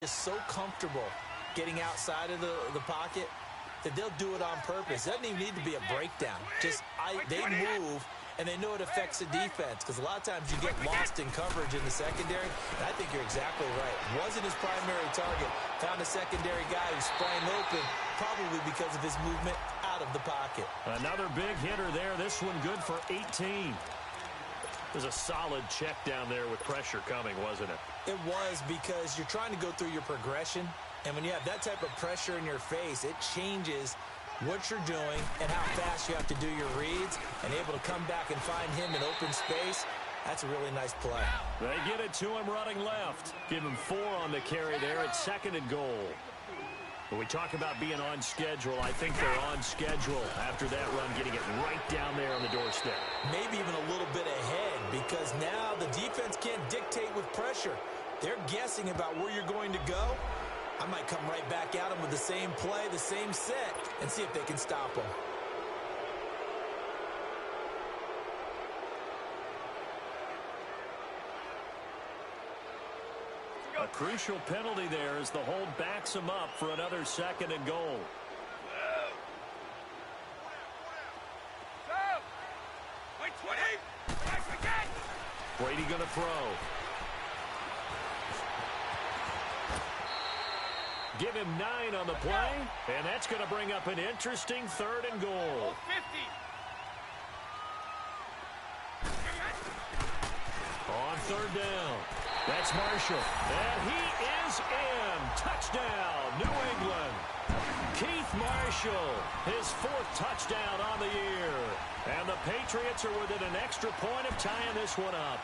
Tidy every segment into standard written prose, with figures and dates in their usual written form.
is so comfortable getting outside of the pocket that they'll do it on purpose. It doesn't even need to be a breakdown. They move, and they know it affects the defense, because a lot of times you get lost in coverage in the secondary, and I think you're exactly right. Wasn't his primary target. Found a secondary guy who sprang open, probably because of his movement out of the pocket. Another big hitter there. This one good for 18. It was a solid check down there with pressure coming, wasn't it? It was, because you're trying to go through your progression, and when you have that type of pressure in your face, it changes what you're doing and how fast you have to do your reads, and able to come back and find him in open space. That's a really nice play. They get it to him running left. Give him 4 on the carry there at 2nd and goal. When we talk about being on schedule, I think they're on schedule after that run, getting it right down there on the doorstep. Maybe even a little bit ahead, because now the defense can't dictate with pressure. They're guessing about where you're going to go. I might come right back at them with the same play, the same set, and see if they can stop them. A crucial penalty there as the hold backs him up for another 2nd and goal. Brady going to throw. Give him 9 on the play, and that's going to bring up an interesting 3rd and goal. On 3rd down. That's Marshall. And he is in. Touchdown, New England. Keith Marshall, his 4th touchdown on the year. And the Patriots are within an extra point of tying this one up.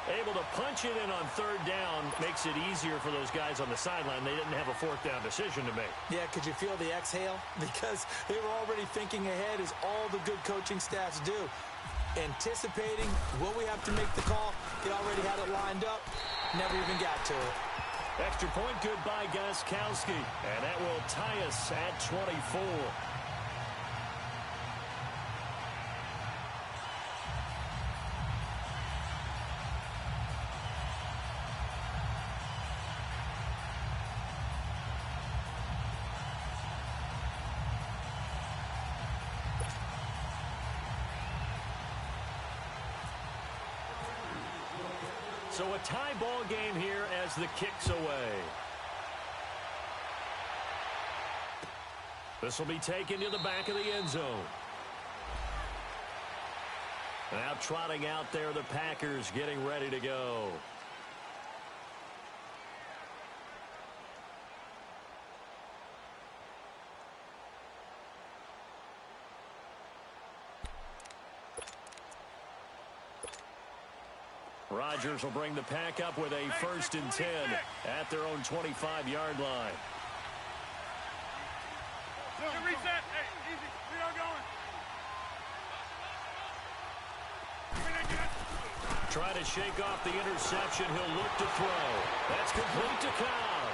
Able to punch it in on 3rd down makes it easier for those guys on the sideline. They didn't have a 4th down decision to make. Yeah, could you feel the exhale? Because they were already thinking ahead, as all the good coaching staffs do. Anticipating, will we have to make the call? They already had it lined up. Never even got to it. Extra point good by Gostkowski. And that will tie us at 24. So a tie ball game here as the kick's away. This will be taken to the back of the end zone. Now trotting out there, the Packers getting ready to go. Rodgers will bring the pack up with a 1st and 10 at their own 25-yard line. Reset. Hey, easy. We are going. Try to shake off the interception. He'll look to throw. That's complete to Cobb.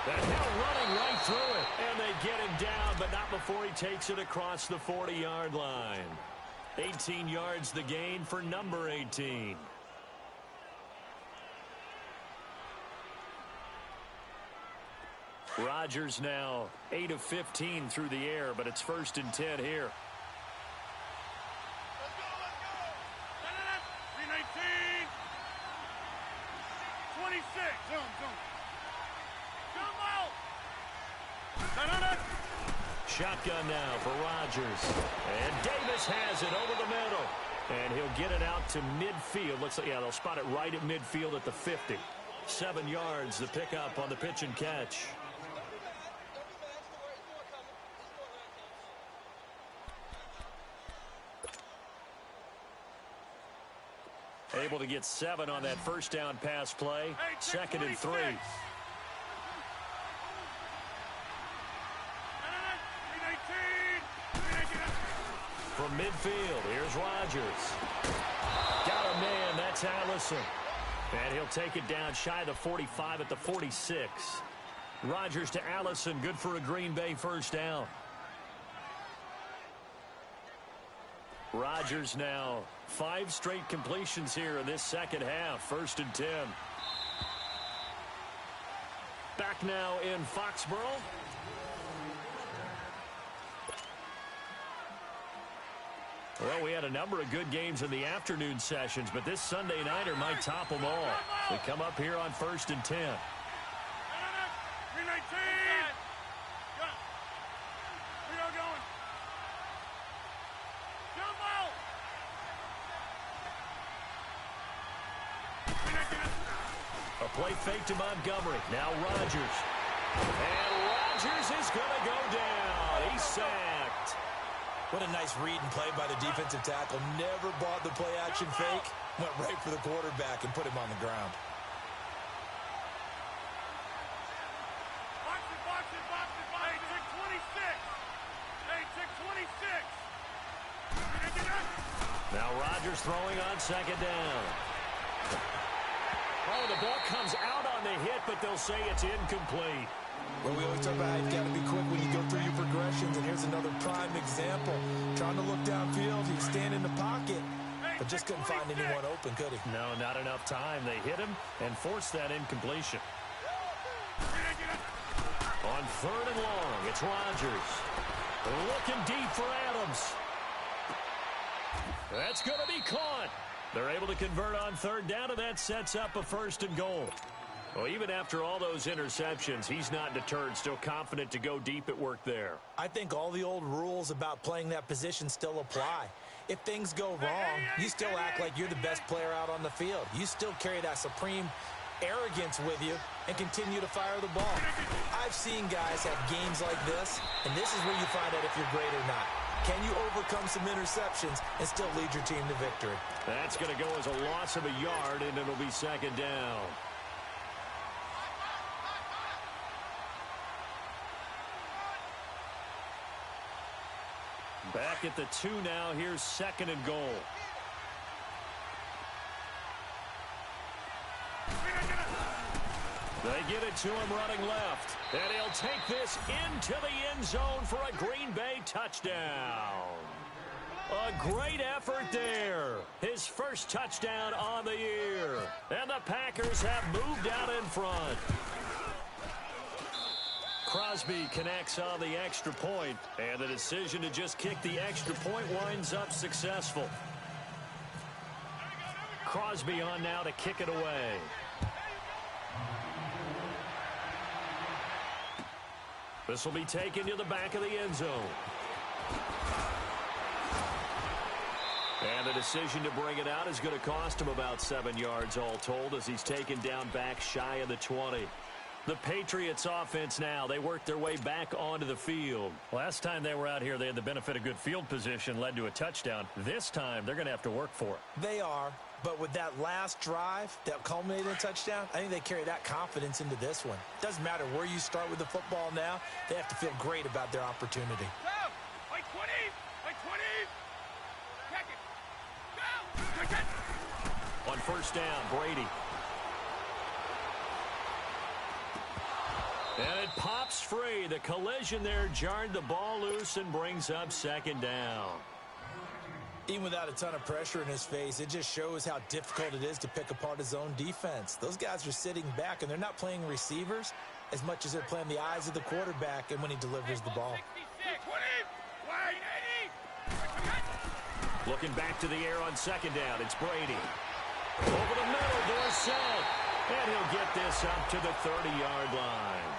That hell running right through it. And they get him down, but not before he takes it across the 40-yard line. 18 yards the gain for number 18. Rodgers now 8 of 15 through the air, but it's 1st and 10 here. Let's go. 319. 26. Jump out. Shotgun now for Rodgers. And Davis has it over the middle. And he'll get it out to midfield. Looks like, yeah, they'll spot it right at midfield at the 50. 7 yards, the pickup on the pitch and catch. Able to get 7 on that 1st down pass play. 2nd and 3. From midfield, here's Rodgers. Got a man, that's Allison. And he'll take it down shy of the 45 at the 46. Rodgers to Allison, good for a Green Bay 1st down. Rodgers now 5 straight completions here in this 2nd half. 1st and 10. back now in Foxborough. Well, we had a number of good games in the afternoon sessions, but this Sunday nighter might top them all. We come up here on 1st and 10. 319. We are going. Jump out. A play fake to Montgomery. Now Rodgers. And Rodgers is going to go down. He's sacked. What a nice read and play by the defensive tackle. Never bought the play-action fake. Went right for the quarterback and put him on the ground. Box it. Hey, tick 26. Hey, tick 26. Now Rodgers throwing on 2nd down. Oh, the ball comes out on the hit, but they'll say it's incomplete. Well, we always talk about how you've got to be quick when you go through your progressions, and here's another prime example. Trying to look downfield, he'd stand in the pocket, but just couldn't find anyone open, could he? No, not enough time. They hit him and forced that incompletion. On 3rd and long, it's Rodgers. Looking deep for Adams. That's going to be caught. They're able to convert on 3rd down, and that sets up a 1st and goal. Well, even after all those interceptions, he's not deterred, still confident to go deep at work there. I think all the old rules about playing that position still apply. If things go wrong, you still act like you're the best player out on the field. You still carry that supreme arrogance with you and continue to fire the ball. I've seen guys have games like this, and this is where you find out if you're great or not. Can you overcome some interceptions and still lead your team to victory? That's going to go as a loss of a yard, and it'll be 2nd down. Back at the 2 now. Here's 2nd and goal. They get it to him running left. And he'll take this into the end zone for a Green Bay touchdown. A great effort there. His first touchdown on the year. And the Packers have moved out in front. Crosby connects on the extra point, and the decision to just kick the extra point winds up successful. Crosby on now to kick it away. This will be taken to the back of the end zone. And the decision to bring it out is going to cost him about 7 yards all told as he's taken down back shy of the 20. The Patriots offense now, they work their way back onto the field. Last time they were out here, they had the benefit of good field position, led to a touchdown. This time, they're going to have to work for it. They are, but with that last drive that culminated in a touchdown, I think they carry that confidence into this one. Doesn't matter where you start with the football now, they have to feel great about their opportunity. Go! Like 20! Like 20! Check it! Go! Check it! On 1st down, Brady. And it pops free. The collision there jarred the ball loose and brings up 2nd down. Even without a ton of pressure in his face, it just shows how difficult it is to pick apart his own defense. Those guys are sitting back, and they're not playing receivers as much as they're playing the eyes of the quarterback and when he delivers the ball. 66, Looking back to the air on 2nd down, it's Brady. Over the middle, Dorsett. And he'll get this up to the 30-yard line.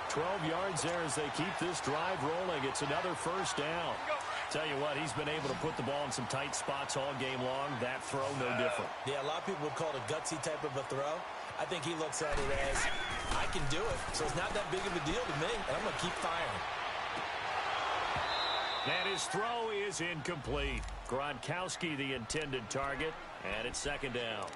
12 yards there as they keep this drive rolling. It's another 1st down. Tell you what, he's been able to put the ball in some tight spots all game long. That throw, no different. Yeah, a lot of people would call it a gutsy type of a throw. I think he looks at it as, I can do it, so it's not that big of a deal to me, and I'm going to keep firing. And his throw is incomplete. Gronkowski, the intended target, and it's 2nd down.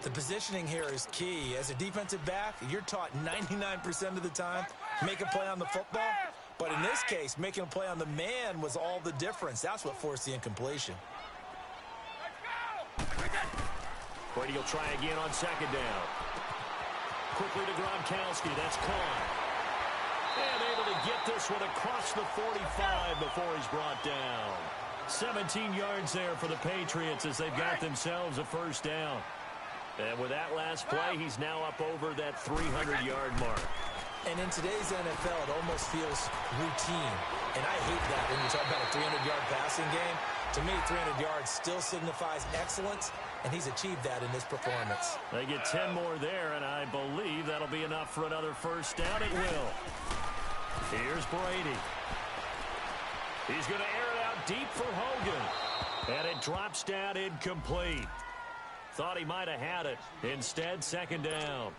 The positioning here is key. As a defensive back, you're taught 99% of the time, make a play on the football. But in this case, making a play on the man was all the difference. That's what forced the incompletion. Brady will try again on 2nd down. Quickly to Gronkowski. That's caught. And able to get this one across the 45 before he's brought down. 17 yards there for the Patriots as they've got themselves a 1st down. And with that last play, he's now up over that 300-yard mark. And in today's NFL, it almost feels routine. And I hate that when you talk about a 300-yard passing game. To me, 300 yards still signifies excellence, and he's achieved that in this performance. They get 10 more there, and I believe that'll be enough for another first down. It will. Here's Brady. He's going to air it out deep for Hogan. And it drops down incomplete. Thought he might have had it. Instead, second down.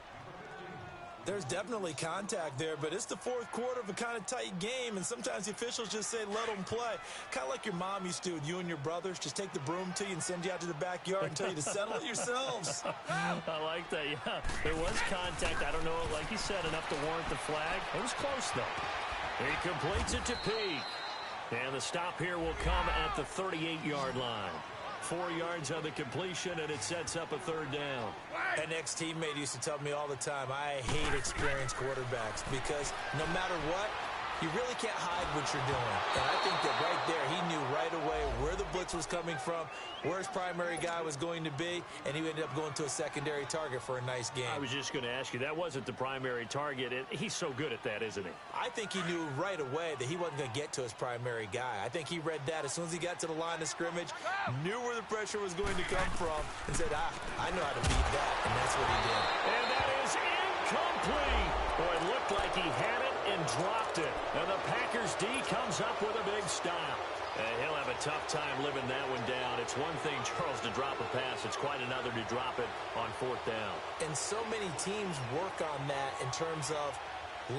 There's definitely contact there, but it's the fourth quarter of a kind of tight game, and sometimes the officials just say, let them play. Kind of like your mom used to with you and your brothers. Just take the broom to you and send you out to the backyard and tell you to settle it yourselves. I like that, yeah. There was contact. I don't know, like you said, enough to warrant the flag. It was close, though. He completes it to Peak. And the stop here will come at the 38-yard line. 4 yards on the completion, and it sets up a third down. An ex-teammate used to tell me all the time, I hate experienced quarterbacks because no matter what, you really can't hide what you're doing. And I think that right there, he knew right away where the blitz was coming from, where his primary guy was going to be, and he ended up going to a secondary target for a nice game. I was just going to ask you, that wasn't the primary target. He's so good at that, isn't he? I think he knew right away that he wasn't going to get to his primary guy. I think he read that as soon as he got to the line of scrimmage, knew where the pressure was going to come from, and said, I know how to beat that, and that's what he did. And that is incomplete. Boy, it looked like he had it and dropped it. And the Packers D comes up with a big stop. And he'll have a tough time living that one down. It's one thing, Charles, to drop a pass. It's quite another to drop it on fourth down. And so many teams work on that in terms of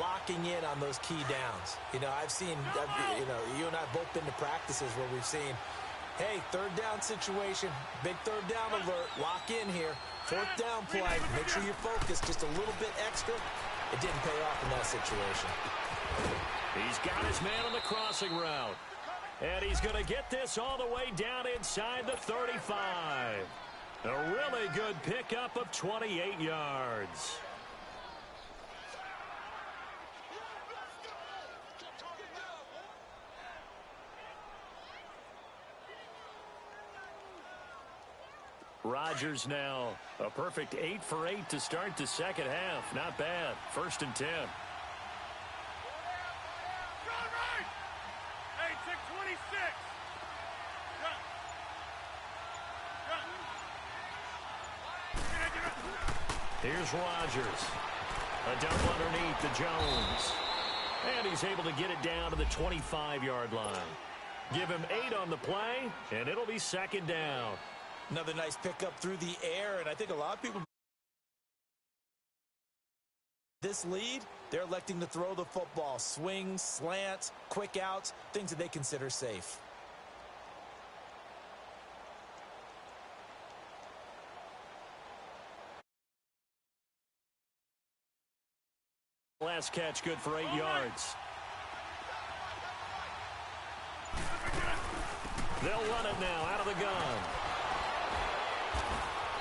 locking in on those key downs. You know, I've seen, you and I have both been to practices where we've seen, hey, third down situation, big third down alert, lock in here. Fourth down play, make sure you're focused just a little bit extra. It didn't pay off in that situation. He's got his man on the crossing route. And he's going to get this all the way down inside the 35. A really good pickup of 28 yards. Rodgers now a perfect 8 for 8 to start the second half. Not bad. 1st and 10. Here's Rodgers. A dump underneath to Jones. And he's able to get it down to the 25-yard line. Give him 8 on the play, and it'll be second down. Another nice pickup through the air, and I think a lot of people this lead, they're electing to throw the football. Swings, slants, quick outs, things that they consider safe. Last catch good for 8 yards. They'll run it now out of the gun.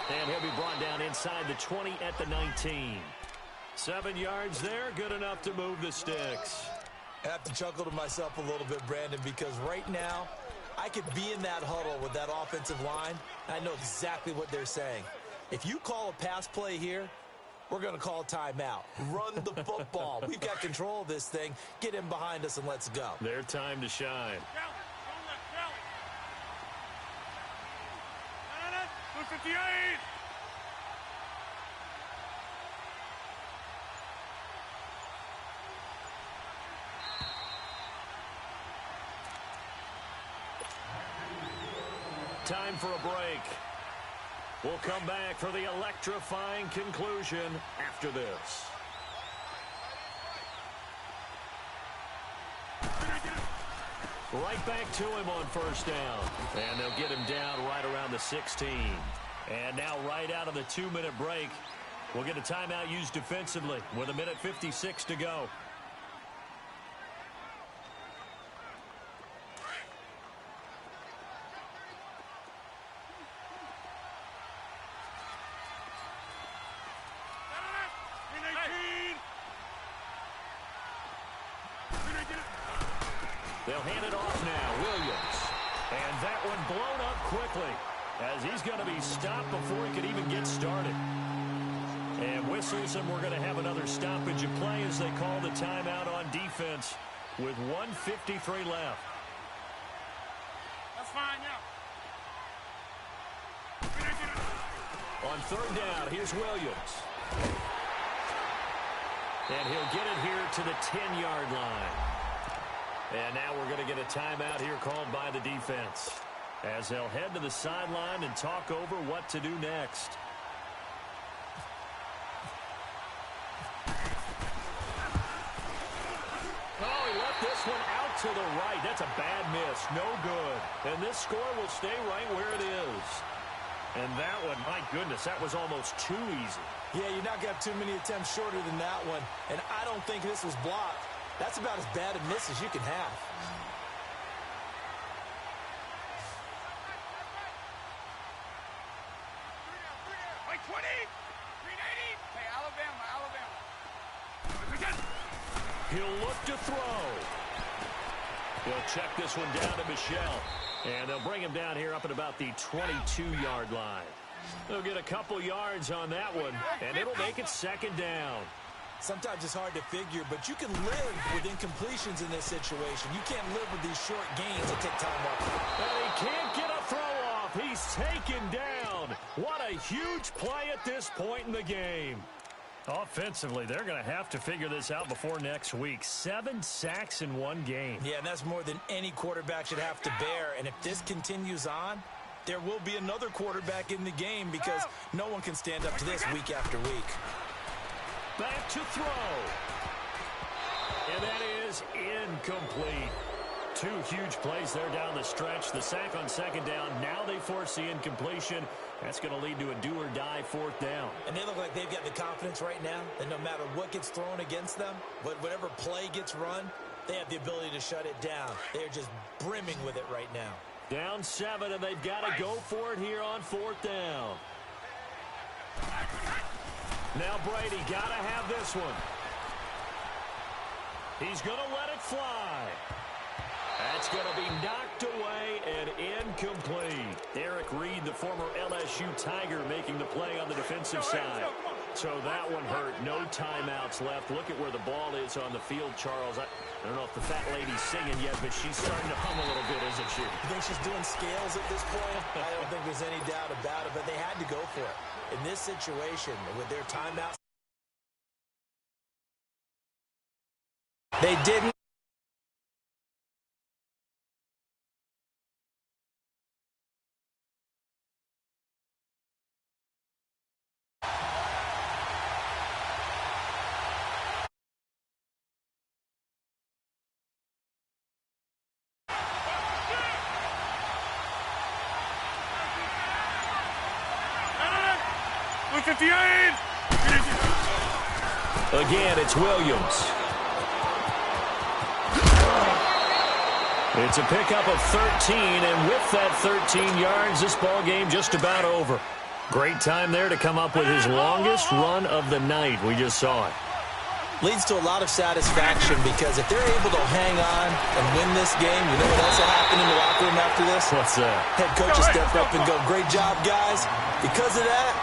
And he'll be brought down inside the 20 at the 19. 7 yards there, good enough to move the sticks. I have to chuckle to myself a little bit, Brandon, because right now I could be in that huddle with that offensive line, and I know exactly what they're saying. If you call a pass play here, we're going to call timeout. Run the football. We've got control of this thing. Get in behind us and let's go. Their time to shine. Time for a break. We'll come back for the electrifying conclusion after this. Right back to him on first down. And they'll get him down right around the 16. And now right out of the 2-minute break, we'll get a timeout used defensively with 1:56 to go. They'll hand it off now, Williams. And that one blown up quickly as he's going to be stopped before he could even get started. And whistles, and we're going to have another stoppage of play. as they call the timeout on defense with 1:53 left. That's fine now. On third down, here's Williams. And he'll get it here to the 10-yard line. And now we're going to get a timeout here called by the defense, as they'll head to the sideline and talk over what to do next. Oh, he left this one out to the right. That's a bad miss. No good. And this score will stay right where it is. And that one, my goodness, that was almost too easy. Yeah, you're not going to have too many attempts shorter than that one. And I don't think this was blocked. That's about as bad a miss as you can have. Like 20, 380. Hey, Alabama. He'll look to throw. He'll check this one down to Michelle. And they'll bring him down here up at about the 22-yard line. They'll get a couple yards on that one, and it'll make it second down. Sometimes it's hard to figure, but you can live with incompletions in this situation. You can't live with these short gains that take time off. And he can't get a throw off. He's taken down. What a huge play at this point in the game. Offensively, they're going to have to figure this out before next week. 7 sacks in one game. Yeah, and that's more than any quarterback should have to bear. And if this continues on, there will be another quarterback in the game because no one can stand up to this week after week. Back to throw. And that is incomplete. 2 huge plays there down the stretch. The sack on second down. Now they force the incompletion. That's going to lead to a do-or-die fourth down. And they look like they've got the confidence right now that no matter what gets thrown against them, whatever play gets run, they have the ability to shut it down. They're just brimming with it right now. Down 7, and they've got to go for it here on fourth down. Now Brady got to have this one. He's going to let it fly. That's going to be knocked away and incomplete. Eric Reed, the former LSU Tiger, making the play on the defensive side. So that one hurt. No timeouts left. Look at where the ball is on the field, Charles. I don't know if the fat lady's singing yet, but she's starting to hum a little bit, isn't she? You think she's doing scales at this point? I don't think there's any doubt about it, but they had to go for it. In this situation, with their timeouts, they didn't. Again, it's Williams. It's a pickup of 13, and with that 13 yards, this ball game just about over. Great time there to come up with his longest run of the night. We just saw it. Leads to a lot of satisfaction because if they're able to hang on and win this game, you know what else will happen in the locker room after this? What's that? Head coach will step up and go, great job, guys. Because of that,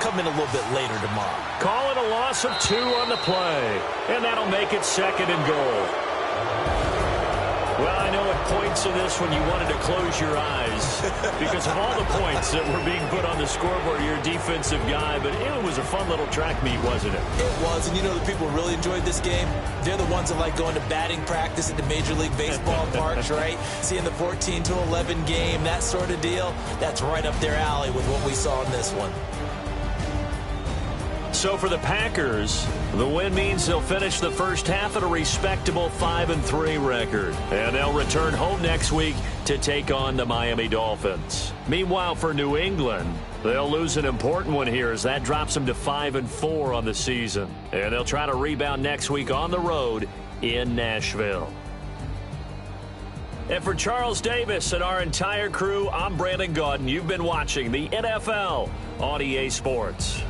come in a little bit later tomorrow. Call it a loss of 2 on the play, and that'll make it second and goal. Well, I know at points of this when you wanted to close your eyes because of all the points that were being put on the scoreboard. You're a defensive guy, but it was a fun little track meet, wasn't it? It was, and you know the people who really enjoyed this game? They're the ones that like going to batting practice at the Major League Baseball parks, right? Seeing the 14-11 game, that sort of deal. That's right up their alley with what we saw in this one. So for the Packers, the win means they'll finish the first half at a respectable 5-3 record. And they'll return home next week to take on the Miami Dolphins. Meanwhile, for New England, they'll lose an important one here as that drops them to 5-4 on the season. And they'll try to rebound next week on the road in Nashville. And for Charles Davis and our entire crew, I'm Brandon Gaudin. You've been watching the NFL on EA Sports.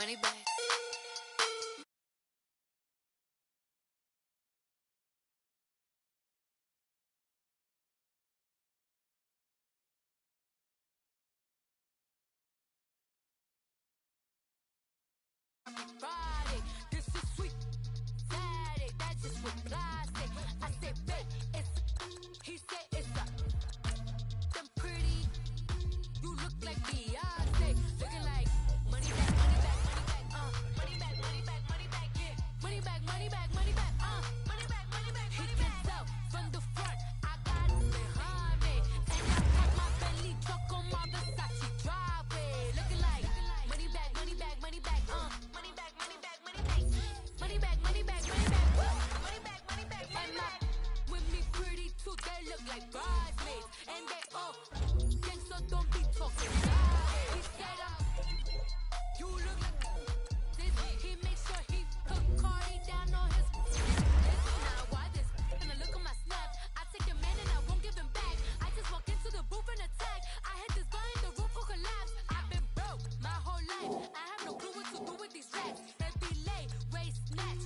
money back. Friday, this is sweet. Saturday, that's just with plastic. I said, babe, he said it's a. Them pretty, you look like Beyonce. Looking like money back, money back, money back, money back, money back, money back, yeah. Money back, money back, money back, money back, money back, money back. He can tell from the front, I got it behind me. And I got my Bentley truck on my Versace driveway. Looking like money back, money back, money back, money back, money back, money back, money back, money back, money back, money back, money back, money back. With me pretty too, they look like bridesmaids, and they all gang, so don't be talking lies. He said you look like this. He makes sure he put Cardi down on his. Now why this? And I look at my snap. I take your man and I won't give him back. I just walk into the booth and attack. I hit this guy in the roof will collapse. I've been broke my whole life. I have no clue what to do with these racks. Every lay, waist snatch,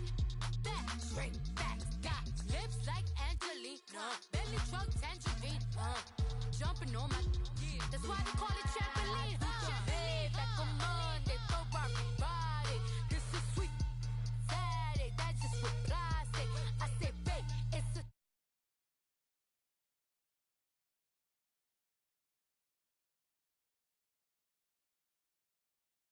back, straight back. Got lips like Angelina, belly truck tangerine, jumping on my. That's why they call it.